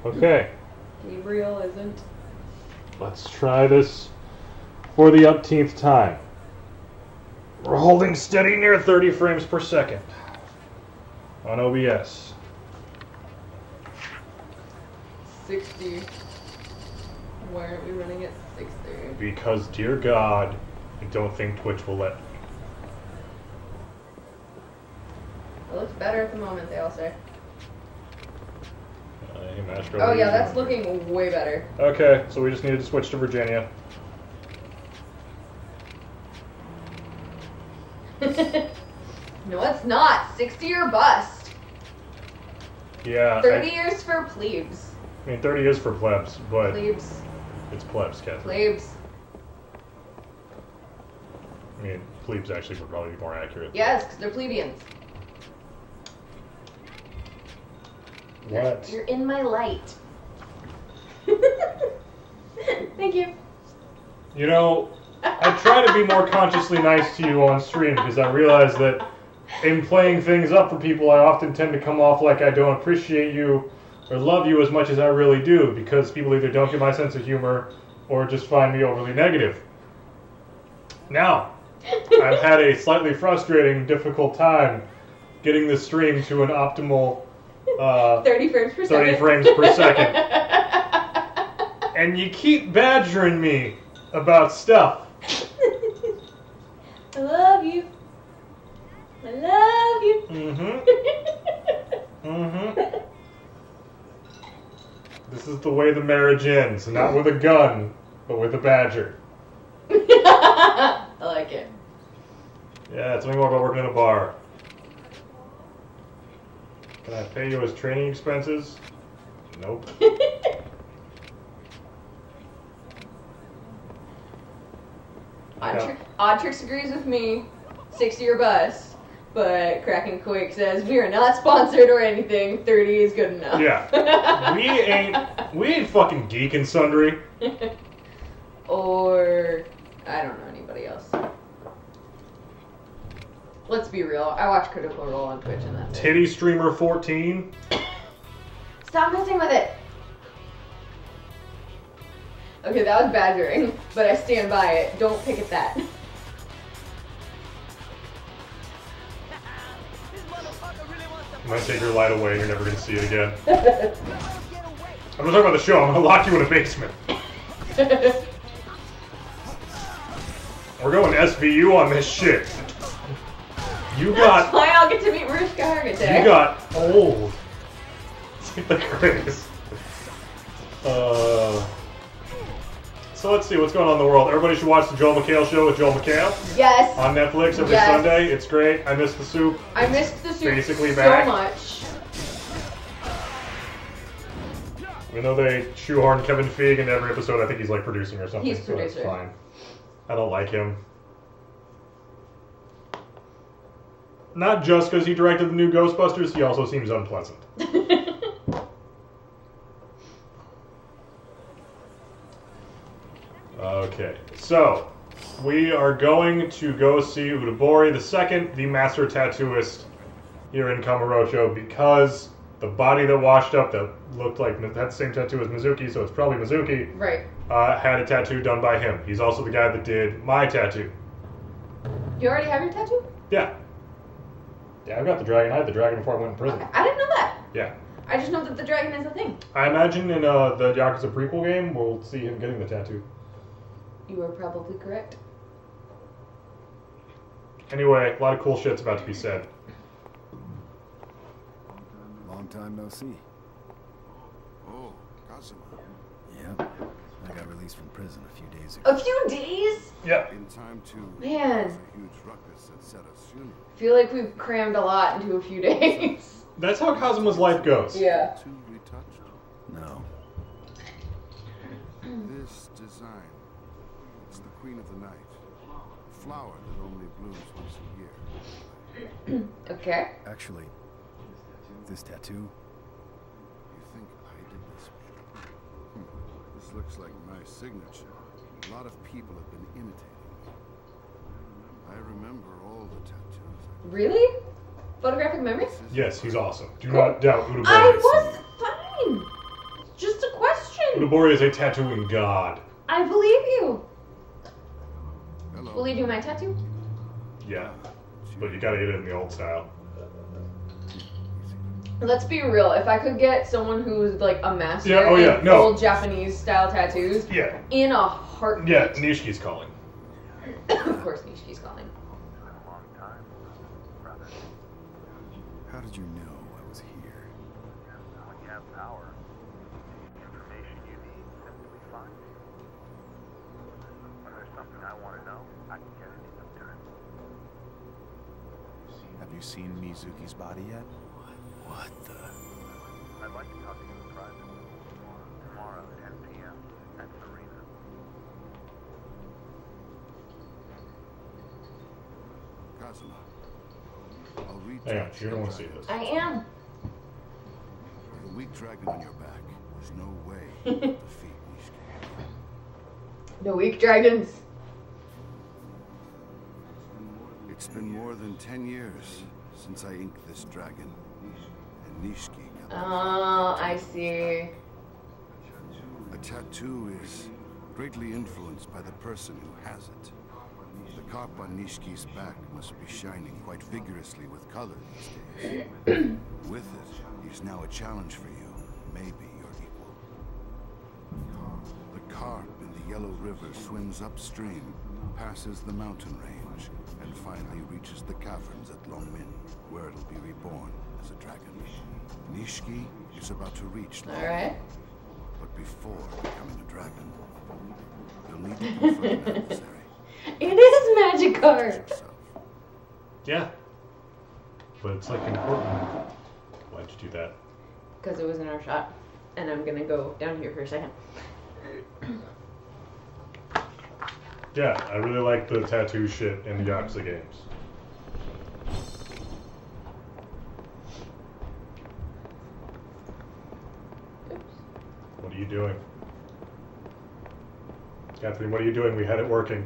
Okay. Gabriel isn't. Let's try this for the upteenth time. We're holding steady near 30 frames per second on OBS. 60. Why aren't we running at 60? Because, dear God, I don't think Twitch will let me. It looks better at the moment, they all say. Hey, Mastro, Oh yeah, that's looking way better. Okay, so we just needed to switch to Virginia. No, it's not. 60 or bust. Yeah. 30 years for plebes. I mean, 30 is for plebs, but Plebes. it's plebs, Kathrene. Plebes. I mean, plebes actually would probably be more accurate. Yes, because they're plebeians. What? You're in my light. Thank you. You know, I try to be more consciously nice to you on stream because I realize that in playing things up for people, I often tend to come off like I don't appreciate you or love you as much as I really do because people either don't get my sense of humor or just find me overly negative. Now, I've had a slightly frustrating, difficult time getting the stream to an optimal 30 frames per second. 30 frames per second. And you keep badgering me about stuff. I love you. I love you. This is the way the marriage ends. Not with a gun, but with a badger. I like it. Yeah, tell me more about working in a bar. Can I pay you as training expenses? Nope. Oddtrix agrees with me. 60 or bust. But Krakenquake says we are not sponsored or anything. 30 is good enough. Yeah. We ain't fucking Geek and Sundry. Or I don't know anybody else. Let's be real. I watch Critical Role on Twitch and that's it. Titty Streamer 14. Stop messing with it. Okay, that was badgering, but I stand by it. Don't pick at that. I'm gonna take your light away and you're never gonna see it again. I'm gonna talk about the show. I'm gonna lock you in a basement. We're going SVU on this shit. You got... That's fine, I'll get to meet Mariska Hargitay. You got old. The greatest. So let's see what's going on in the world. Everybody should watch the Joel McHale show with Joel McHale. Yes. On Netflix every Sunday. It's great. I missed the soup. I missed the soup Basically so back. much. Even though they shoehorn Kevin Feige into every episode, I think he's like producing or something. He's producer. So that's fine. I don't like him. Not just because he directed the new Ghostbusters, he also seems unpleasant. Okay, so we are going to go see Udabori II, the master tattooist here in Kamurocho, because the body that washed up that looked like had the same tattoo as Mizuki, so it's probably Mizuki, right? Had a tattoo done by him. He's also the guy that did my tattoo. You already have your tattoo? Yeah. Yeah, I've got the dragon. I had the dragon before I went in prison. Okay. I didn't know that. Yeah. I just know that the dragon is a thing. I imagine in the Yakuza prequel game, we'll see him getting the tattoo. You are probably correct. Anyway, a lot of cool shit's about to be said. Long time no see. Oh, Kazuma. Yeah, I got released from prison a few days ago. A few days? Yeah. In time to Man. cause a huge ruckus at Seta's funeral. I feel like we've crammed a lot into a few days. That's how Kazuma's life goes. Yeah. Too retouched. No. This design, it's the queen of the night. A flower that only blooms once a year. Okay. Actually, this tattoo. You think I did this? This looks like my signature. A lot of people have been imitating me. I remember all the tattoos. Really? Photographic memory? Yes, he's awesome. Do not doubt Udabori. I was fine. Udabori is a tattooing god. I believe you. Hello. Will you do my tattoo? Yeah, but you gotta get it in the old style. Let's be real. If I could get someone who's like a master Yeah, in old Japanese style tattoos, Yeah. in a heartbeat. Yeah, Nishki's calling. Of course, Nishiki's calling. How did you know I was here? When you have power, the information you need simply finds you. When there's something I want to know, I can get it in no time. Have you seen Mizuki's body yet? What the? I'd like to talk to you in private. Tomorrow, 10 p.m. at Arena. Kazuma, I'll read Hang on, you don't want to see this. I am. With a weak dragon on your back, there's no way to defeat Nishiki. The weak dragons. It's been more than 10 years since I inked this dragon, and Nishiki got Oh, I see. A tattoo is greatly influenced by the person who has it. The carp on Nishiki's back must be shining quite vigorously with color these days. With it, he's now a challenge for you, maybe your equal. The carp in the Yellow River swims upstream, passes the mountain range, and finally reaches the caverns at Longmin, where it'll be reborn as a dragon. Nishiki is about to reach Longmin. Alright. But before becoming a dragon, you'll need to confront an adversary. It is magic card. Yourself. Yeah. But it's like important. Why'd you do that? Because it was in our shot. And I'm gonna go down here for a second. Yeah, I really like the tattoo shit in the Yakuza games. What are you doing? Kathrene, what are you doing? We had it working.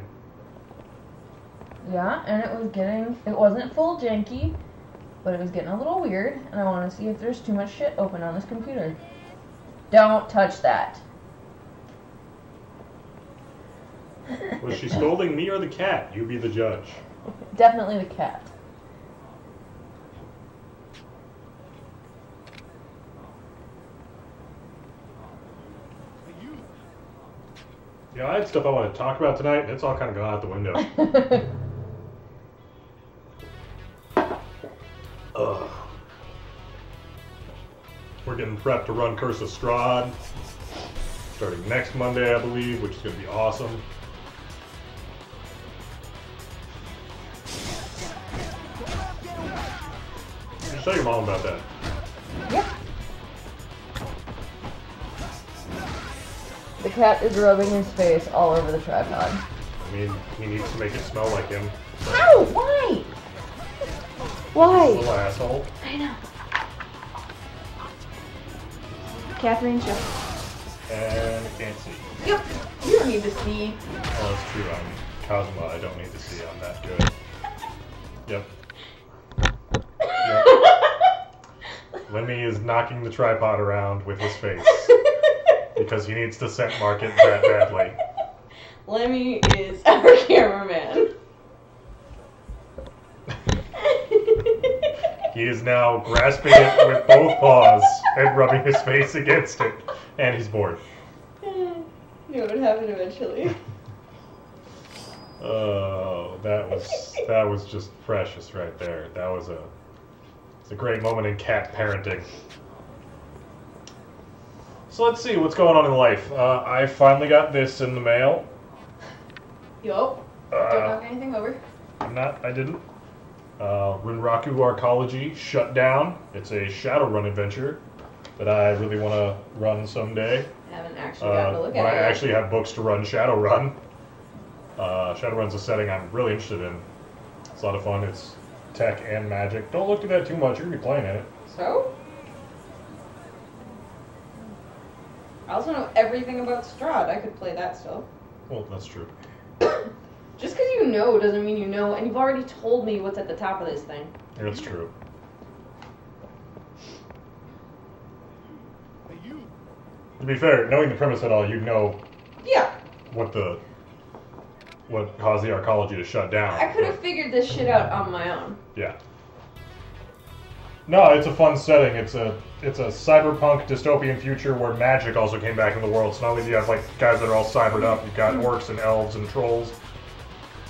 Yeah, and it wasn't full janky, but it was getting a little weird, and I want to see if there's too much shit open on this computer. Don't touch that. Was she scolding me or the cat? You be the judge. Definitely the cat. Yeah, I had stuff I want to talk about tonight, and it's all kind of gone out the window. Ugh. We're getting prepped to run Curse of Strahd, starting next Monday, I believe, which is going to be awesome. Just tell your mom about that. Yep. The cat is rubbing his face all over the tripod. I mean, he needs to make it smell like him. Ow! Why? Why? Little asshole. I know. Kathrene, show. And I can't see. Yep. You don't need to see. Oh, that's true. I'm Cosmo. I don't need to see. I'm that good. Yep. Lemmy is knocking the tripod around with his face because he needs to scent mark it that badly. Lemmy is our cameraman. He is now grasping it with both paws and rubbing his face against it, and he's bored. You know what would happen eventually. Oh, that was just precious right there. That was it's a great moment in cat parenting. So let's see what's going on in life. I finally got this in the mail. Yup. Don't knock anything over. I didn't. Rinraku Arcology shut down. It's a Shadowrun adventure that I really want to run someday. I haven't actually gotten to look when at I it yet. actually have books to run Shadowrun. Shadowrun's a setting I'm really interested in. It's a lot of fun. It's tech and magic. Don't look at that too much. You're going to be playing in it. So? I also know everything about Strahd. I could play that still. Well, that's true. Just because you know doesn't mean you know, and you've already told me what's at the top of this thing. That's true. Hey, you! To be fair, knowing the premise at all, you'd know Yeah. what caused the arcology to shut down. I could have figured this shit out on my own. Yeah. No, it's a fun setting. It's a cyberpunk dystopian future where magic also came back in the world. So not only do you have like guys that are all cybered up, you've got orcs and elves and trolls.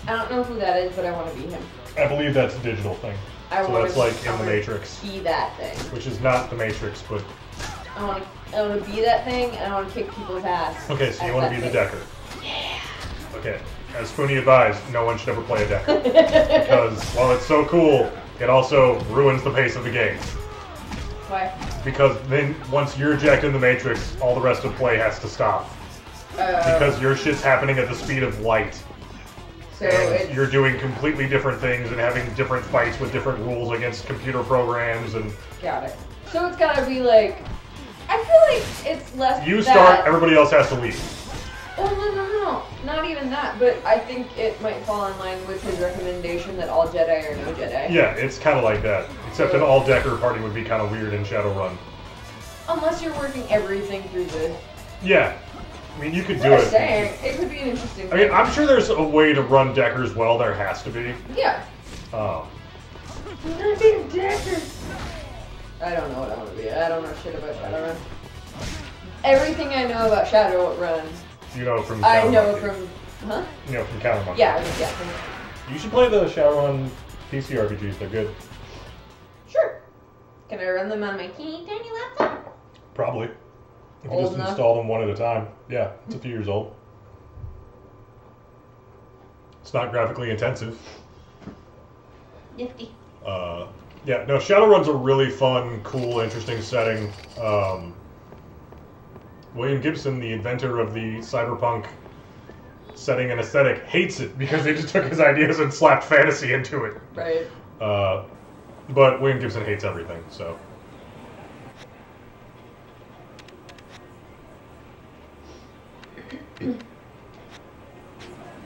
I don't know who that is, but I want to be him. I believe that's a digital thing. So that's like in the Matrix. Be that thing. Which is not the Matrix, but... I want to be that thing, and I want to kick people's ass. Okay, so you want to be the Decker. Yeah. Okay, as Spoonie advised, no one should ever play a Decker. Because while it's so cool, it also ruins the pace of the game. Why? Because then, once you're ejected in the Matrix, all the rest of play has to stop. Because your shit's happening at the speed of light. So you're doing completely different things and having different fights with different rules against computer programs and... Got it. So it's gotta be like... I feel like it's less You start, everybody else has to leave. Oh, no. Not even that, but I think it might fall in line with his recommendation that all Jedi are no Jedi. Yeah, it's kind of like that. Except an all-Decker party would be kind of weird in Shadowrun. Unless you're working everything through the... Yeah. I mean, you could do I'm it. saying, it could be an interesting I mean, I'm sure there's a way to run Deckers well. There has to be. Yeah. Decker. I don't know what I want to be. I don't know shit about Shadowrun. Everything I know about Shadowrun, you know from I know Monkey. from... Huh? You know from Countermonkey. Yeah. You should play the Shadowrun PC RPGs. They're good. Sure. Can I run them on my teeny tiny laptop? Probably. If you Old just enough? install them one at a time. Yeah, it's a few years old. It's not graphically intensive. Nifty. Yeah, no, Shadowrun's a really fun, cool, interesting setting. William Gibson, the inventor of the cyberpunk setting and aesthetic, hates it because they just took his ideas and slapped fantasy into it. Right. But William Gibson hates everything, so...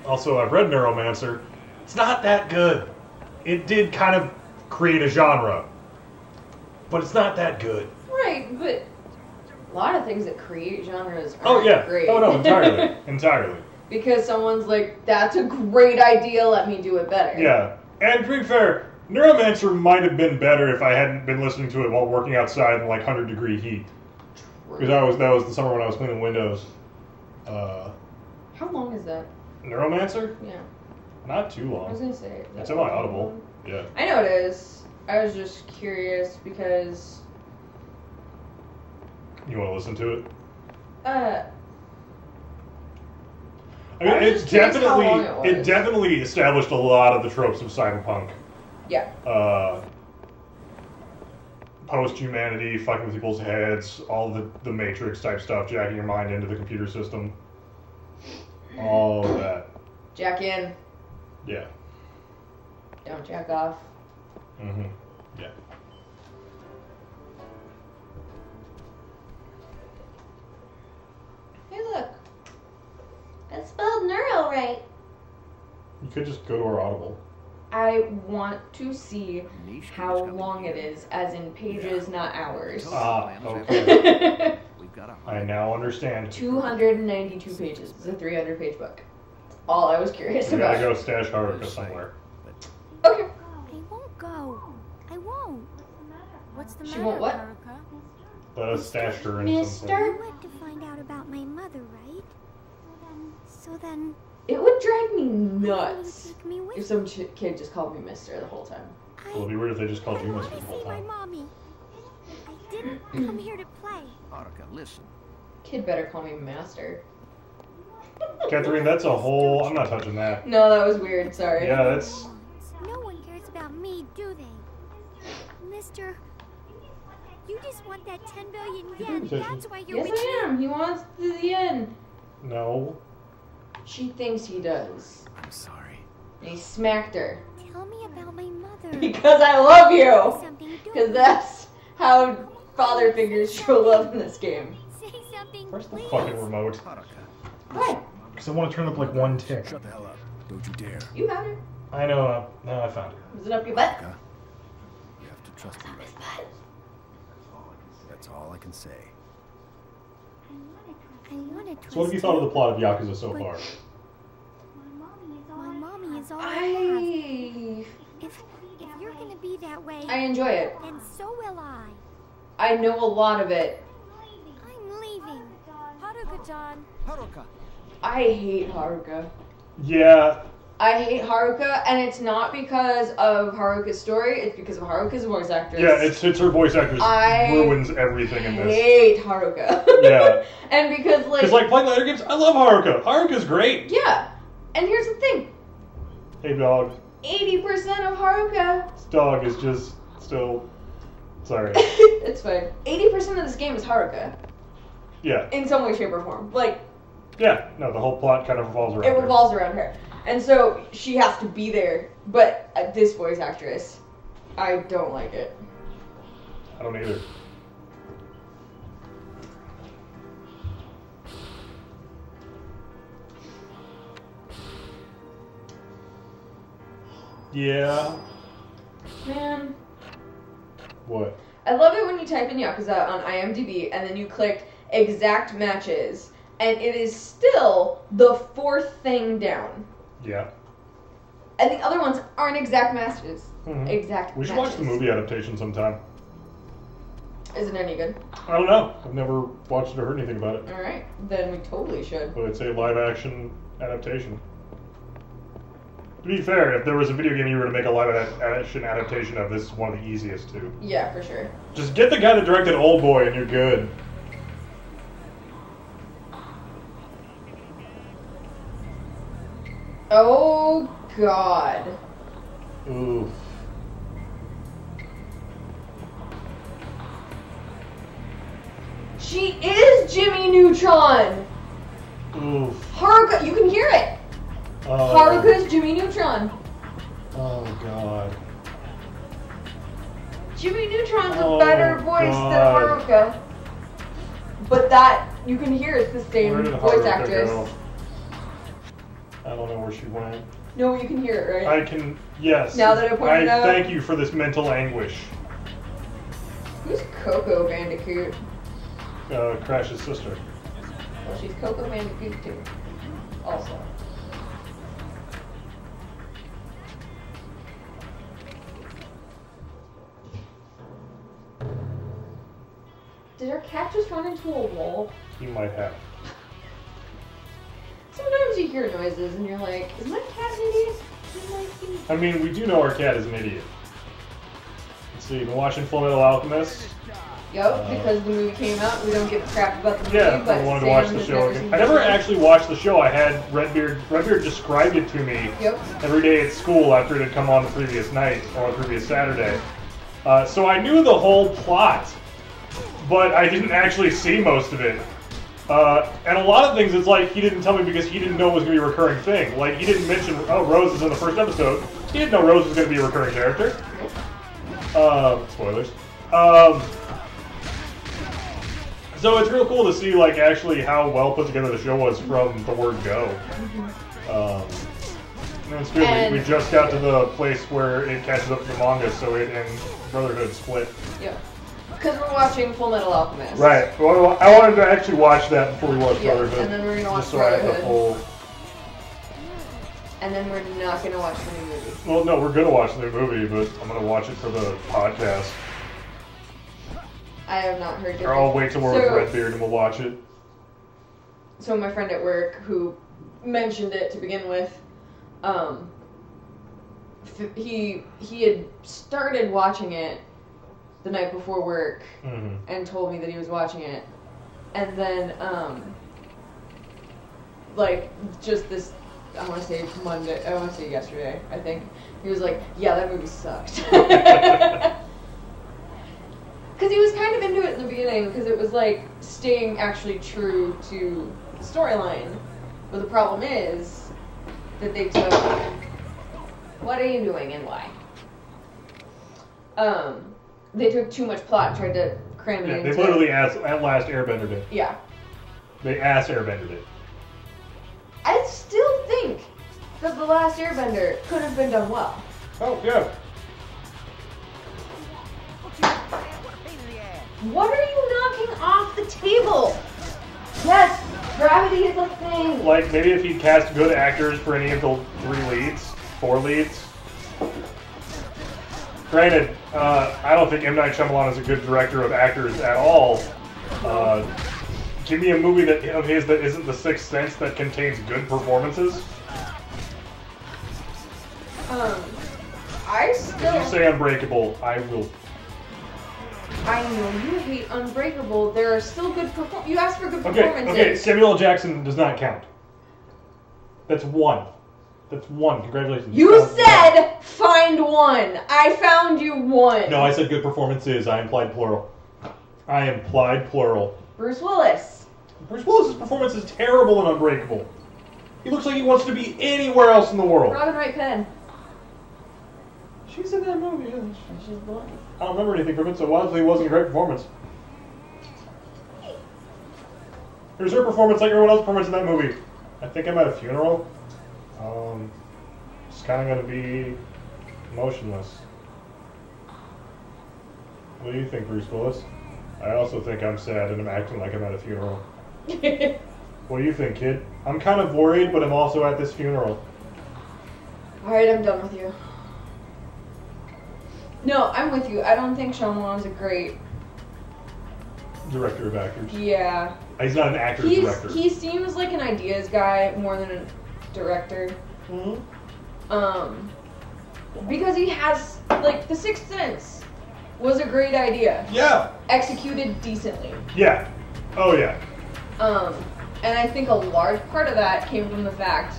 Also, I've read Neuromancer. It's not that good. It did kind of create a genre, but it's not that good. Right, but a lot of things that create genres aren't great. Oh, no, entirely. Entirely. Because someone's like, that's a great idea, let me do it better. Yeah. And to be fair, Neuromancer might have been better if I hadn't been listening to it while working outside in like 100-degree heat. Because that was the summer when I was cleaning windows. How long is that? Neuromancer? Yeah. Not too long. I was gonna say. It's in my Audible. Yeah. I know it is. I was just curious because... You want to listen to it? I mean, was just curious how long it was. it definitely established a lot of the tropes of cyberpunk. Yeah. Post-humanity, fucking with people's heads, all the Matrix type stuff, jacking your mind into the computer system. All of that. Jack in. Yeah. Don't jack off. Mm-hmm. Yeah. Hey, look. I spelled neuro right. You could just go to our Audible. I want to see how long it is, as in pages, not hours. Okay. I now understand. 292 pages. It's a 300-page book. That's all I was curious We about. gotta go stash Haruka somewhere. Okay. I won't go. I won't. What's the She matter, won't what? Haruka? Let us stash her in some Mister? You went to find out about my mother, right? So then, It would drive me why nuts don't you take me with if some kid just called me Mister the whole time. I, Well, it'd be weird if they just called you I Mister want the to whole see my time. mommy. I didn't come here to play. Haruka, listen. Kid better call me Master. Kathrene, that's a whole... I'm not touching that. No, that was weird. Sorry. Yeah, that's... No one cares about me, do they? Mister, you just want that 10 billion yen. That's why you're Yes, with I am. He wants the end. No. She thinks he does. I'm sorry. And he smacked her. me. Tell me about my mother. Because I love you! Something, don't Because that's how father figures show love in this game. say something, Where's the please. fucking remote? Haruka, What? Because I want to turn up like one tick. shut the hell up. Don't you dare. You have her. I know. No, I found it. Is it up your butt? Haruka, you have to trust me. His butt. That's all I can say. I want to So what have you thought of the plot of Yakuza so far? My mommy is all I have. If you're gonna be that way, I enjoy it. then so will I. I know a lot of it. I'm leaving. Haruka-chan. Haruka. I hate Haruka. Yeah. I hate Haruka, and it's not because of Haruka's story, it's because of Haruka's voice actress. Yeah, it's her voice actress ruins everything in I this. hate Haruka. Yeah. And because, Because, like, playing later games, I love Haruka. Haruka's great. Yeah. And here's the thing. Hey, dog. 80% of Haruka. This dog is just still... Sorry. It's fine. 80% of this game is Haruka. Yeah. In some way, shape, or form. Like, Yeah. No, the whole plot kind of revolves around it her. revolves around her. And so, she has to be there. But this voice actress, I don't like it. I don't either. Yeah. Man. What? I love it when you type in Yakuza on IMDb and then you click exact matches, and it is still the fourth thing down. Yeah. And the other ones aren't exact matches. Mhm. Exact We should matches. watch the movie adaptation sometime. Isn't it any good? I don't know. I've never watched it or heard anything about it. Alright, then we totally should. But it's a live-action adaptation. To be fair, if there was a video game you were to make a live-action adaptation of, this is one of the easiest to. Yeah, for sure. Just get the guy that directed Old Boy and you're good. Oh, God. Oof. She is Jimmy Neutron! Oof. Haruka, you can hear it! Haruka's Jimmy Neutron. Oh, God. Jimmy Neutron's a Oh, better voice God. than Haruka. But that, you can hear it's the same Where did voice Haruka actress. go? I don't know where she went. No, you can hear it, right? I can, yes. Now that I pointed it out. thank you for this mental anguish. Who's Coco Bandicoot? Crash's sister. Well, she's Coco Bandicoot too. Also. Did our cat just run into a wall? He might have. Sometimes you hear noises and you're like, is my cat an idiot? He might be. I mean, we do know our cat is an idiot. Let's see, been watching Fullmetal Alchemist. Yup, because the movie came out, we don't give a crap about the movie, Yeah, but I wanted to Sam watch the has show never again. seen I never the show. actually watched the show. I had Redbeard. Redbeard described it to me Yep. every day at school after it had come on the previous night or the previous Saturday. So I knew the whole plot, but I didn't actually see most of it. And a lot of things, it's like he didn't tell me because he didn't know it was going to be a recurring thing. Like, he didn't mention, oh, Rose is in the first episode. He didn't know Rose was going to be a recurring character. Spoilers. So it's real cool to see, like, actually how well put together the show was from the word go. And it's good. We just got to the place where it catches up to the manga, so it and Brotherhood split. Yep. Because we're watching Fullmetal Alchemist. Right. Well, I wanted to actually watch that before we watched Yeah, Brotherhood. and then we're gonna watch just so I have the Brotherhood. full. And then we're not going to watch the new movie. Well, no, we're gonna watch the new movie, but I'm gonna watch it for the podcast. I have not heard it. Or I'll wait till we're with Redbeard and we'll watch it. So my friend at work who mentioned it to begin with, he had started watching it the night before work and told me that he was watching it, and then like just this, I want to say Monday, I want to say yesterday, I think he was like, yeah, that movie sucked. Because he was kind of into it in the beginning, because it was like staying actually true to the storyline. But the problem is that they took, what are you doing and why? They took too much plot and tried to cram it into. They literally at last airbended it. Yeah. They ass airbended it. I still think that The Last Airbender could have been done well. Oh, yeah. What are you knocking off the table? Yes, gravity is a thing. Like, maybe if he cast good actors for any of the 4 leads. Granted, I don't think M. Night Shyamalan is a good director of actors at all. Give me a movie of his that isn't The Sixth Sense that contains good performances. I still... If you say Unbreakable, I will... I know you hate Unbreakable. There are still good performances. You asked for good performances. Okay, Samuel L. Jackson does not count. That's 1. That's 1. Congratulations. You said find 1. I found you 1. No, I said good performances. I implied plural. Bruce Willis. Bruce Willis's performance is terrible in Unbreakable. He looks like he wants to be anywhere else in the world. Robin Wright Penn. She's in that movie, yeah. She's blind. I don't remember anything from it, so obviously it wasn't a great performance. Here's her performance like everyone else's performance in that movie. I think I'm at a funeral. It's kind of going to be motionless. What do you think, Bruce Willis? I also think I'm sad and I'm acting like I'm at a funeral. What do you think, kid? I'm kind of worried, but I'm also at this funeral. Alright, I'm done with you. No, I'm with you. I don't think Shyamalan's a great Director of actors. Yeah. He's not an actor's director. He seems like an ideas guy more than a director. Mm-hmm. Because he has, like, The Sixth Sense was a great idea. Yeah. Executed decently. Yeah. Oh, yeah. And I think a large part of that came from the fact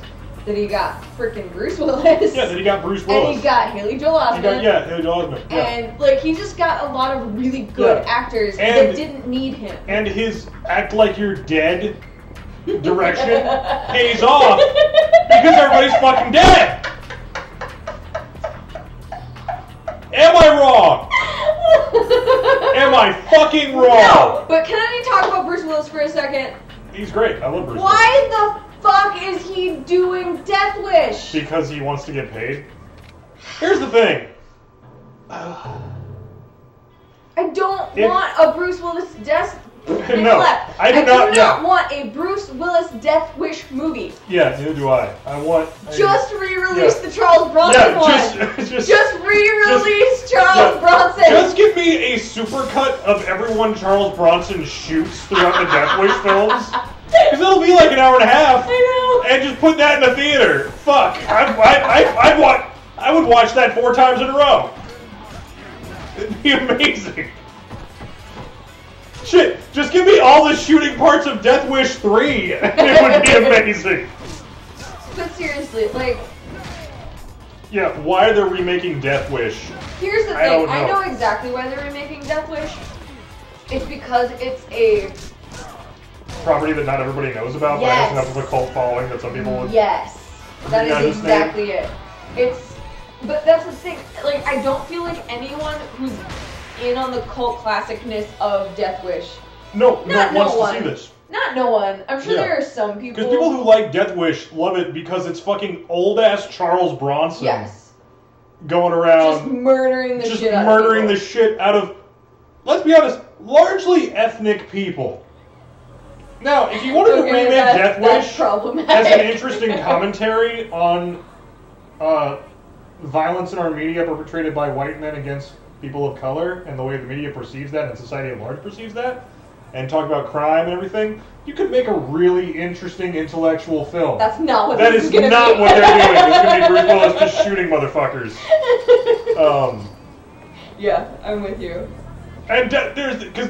that he got freaking Bruce Willis. Yeah, that he got Bruce Willis. And he got Haley Joel Osment. Haley Joel Osment. Yeah. And, like, he just got a lot of really good actors that didn't need him. And his act like you're dead direction pays off because everybody's fucking dead. Am I wrong? Am I fucking wrong? No, but can I talk about Bruce Willis for a second? He's great. I love Bruce Willis. Why the fuck is he doing Death Wish? Because he wants to get paid. Here's the thing. I don't want a Bruce Willis death. No, I do not want a Bruce Willis Death Wish movie. Yeah, neither do I. Just re-release the Charles Bronson one. Just re-release Charles Bronson. Just give me a supercut of everyone Charles Bronson shoots throughout the Death Wish films. Because it'll be like an hour and a half. I know. And just put that in the theater. Fuck. I would watch that 4 times in a row. It'd be amazing. Shit, just give me all the shooting parts of Death Wish 3 and it would be amazing. But seriously, like... Yeah, why are they remaking Death Wish? Here's the thing, I know exactly why they're remaking Death Wish. It's because it's a... property that not everybody knows about, but has enough of a cult following that some people would... Yes, that is exactly it. But that's the thing, like, I don't feel like anyone who's in on the cult classicness of Death Wish. No one wants to see this. Not no one. I'm sure there are some people. Because people who like Death Wish love it because it's fucking old-ass Charles Bronson. Yes. Going around... Just murdering the shit out of people. Just murdering the shit out of, let's be honest, largely ethnic people. Now, if you wanted to remake Death Wish as an interesting commentary on violence in our media perpetrated by white men against people of color and the way the media perceives that and society at large perceives that, and talk about crime and everything, you could make a really interesting intellectual film. That's not what that is not what they're doing. It's going to be Bruce Willis just shooting motherfuckers. Yeah, I'm with you. And because